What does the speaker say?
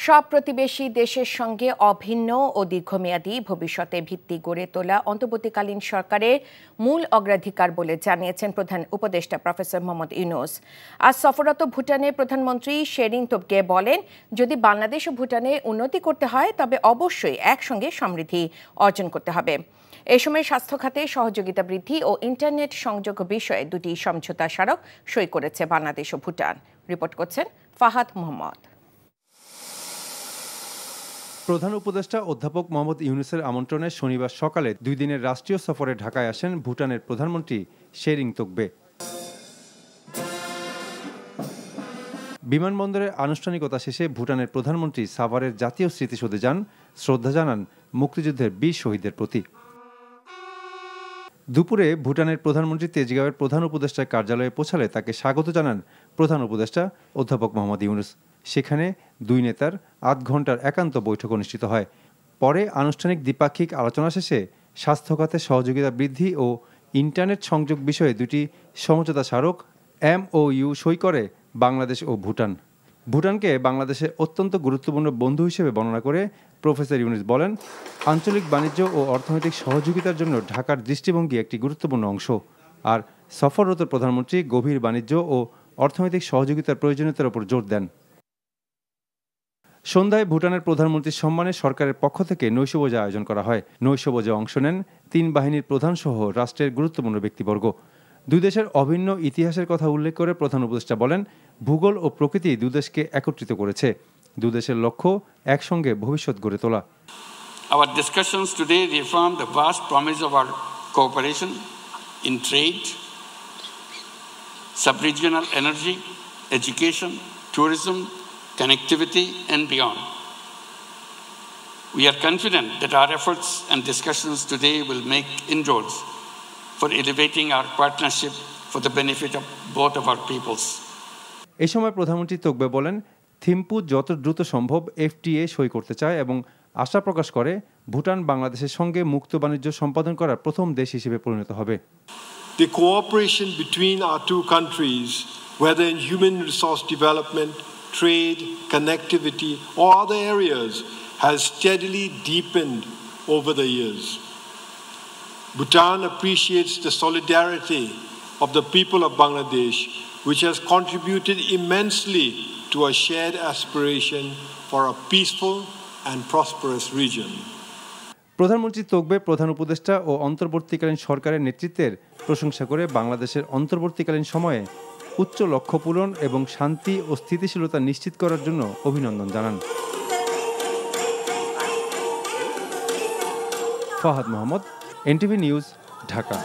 সব প্রতিবেশী দেশের সঙ্গে অভিন্ন ও দীর্ঘমেয়াদী ভবিষ্যতে ভিত্তি গড়ে তোলা অন্তর্বর্তীকালীন সরকারের মূল অগ্রাধিকার বলে জানিয়েছেন প্রধান উপদেষ্টা প্রফেসর মোহাম্মদ ইউনূস। আজ সফররত ভুটানের প্রধানমন্ত্রী শেরিং তোবগে বলেন, যদি বাংলাদেশ ও ভুটানে উন্নতি করতে হয় তবে অবশ্যই একসঙ্গে সমৃদ্ধি অর্জন করতে হবে। এ সময় স্বাস্থ্য খাতে সহযোগিতা বৃদ্ধি ও ইন্টারনেট সংযোগ বিষয়ে দুটি সমঝোতা স্মারক সই করেছে বাংলাদেশ ও ভুটান। রিপোর্ট করছেন ফাহাদ মোহাম্মদ। প্রধান উপদেষ্টা অধ্যাপক মোহাম্মদ ইউনূসের আমন্ত্রণে শনিবার সকালে 2 দিনের রাষ্ট্রীয় সফরে ঢাকায় আসেন ভুটানের প্রধানমন্ত্রী শেরিং তোবগে। বিমানবন্দরের আনুষ্ঠানিকতা শেষে ভুটানের প্রধানমন্ত্রী সাভারের জাতীয় স্মৃতিসৌধে যান, শ্রদ্ধা জানান মুক্তিযুদ্ধের বীর শহীদদের প্রতি। দুপুরে ভুটানের প্রধানমন্ত্রী তেজগাঁওয়ের প্রধান উপদেষ্টার কার্যালয়ে পৌঁছালে তাকে স্বাগত জানান প্রধান উপদেষ্টা অধ্যাপক মোহাম্মদ ইউনূস। সেখানে দুই নেতার আধ ঘণ্টার একান্ত বৈঠক অনুষ্ঠিত হয়। পরে আনুষ্ঠানিক দ্বিপাক্ষিক আলোচনা শেষে স্বাস্থ্য খাতে সহযোগিতা বৃদ্ধি ও ইন্টারনেট সংযোগ বিষয়ে দুটি সমঝোতা স্মারক MOU সই করে বাংলাদেশ ও ভুটান। ভুটানকে বাংলাদেশের অত্যন্ত গুরুত্বপূর্ণ বন্ধু হিসেবে বর্ণনা করে প্রফেসর ইউনূস বলেন, আঞ্চলিক বাণিজ্য ও অর্থনৈতিক সহযোগিতার জন্য ঢাকার দৃষ্টিভঙ্গি একটি গুরুত্বপূর্ণ অংশ। আর সফররত প্রধানমন্ত্রী গভীর বাণিজ্য ও অর্থনৈতিক সহযোগিতার প্রয়োজনীয়তার উপর জোর দেন। সন্ধ্যায় ভুটানের প্রধানমন্ত্রীর সম্মানে সরকারের পক্ষ থেকে নৈশভোজের আয়োজন করা হয়। নৈশভোজে অংশ নেন 3 বাহিনীর প্রধানসহ রাষ্ট্রের গুরুত্বপূর্ণ ব্যক্তিবর্গ। দুই দেশের অভিন্ন ইতিহাসের কথা উল্লেখ করে প্রধান উপদেষ্টা বলেন, ভূগোল ও প্রকৃতি দুদেশকে একত্রিত করেছে। দুদেশের লক্ষ্য একসঙ্গে ভবিষ্যৎ গড়ে তোলা। Our discussions today reaffirm the vast promise of our cooperation in trade, sub-regional energy, education, tourism, connectivity, and beyond. We are confident that our efforts and discussions today will make inroads for elevating our partnership for the benefit of both of our peoples. এই সময় প্রধানমন্ত্রী তোবগে বলেন, থিম্পু যত দ্রুত সম্ভব FTA সই করতে চায় এবং আশা প্রকাশ করে ভুটান বাংলাদেশের সঙ্গে মুক্ত বাণিজ্য সম্পাদন করার প্রথম দেশ হিসেবে পরিণত হবে। The cooperation between our two countries, whether in human resource development, trade, connectivity, or other areas, has steadily deepened over the years. Bhutan appreciates the solidarity of the people of Bangladesh, which has contributed immensely to a shared aspiration for a peaceful and prosperous region. প্রধানমন্ত্রী তোবগে প্রধান উপদেষ্টা ও অন্তর্বর্তীকালীন সরকারের নেতৃত্বের প্রশংসা করে বাংলাদেশের অন্তর্বর্তীকালীন সময়ে উচ্চ লক্ষ্য পূরণ এবং শান্তি ও স্থিতিশীলতা নিশ্চিত করার জন্য অভিনন্দন জানান। Fahad Mohammad, NTV news, Dhaka.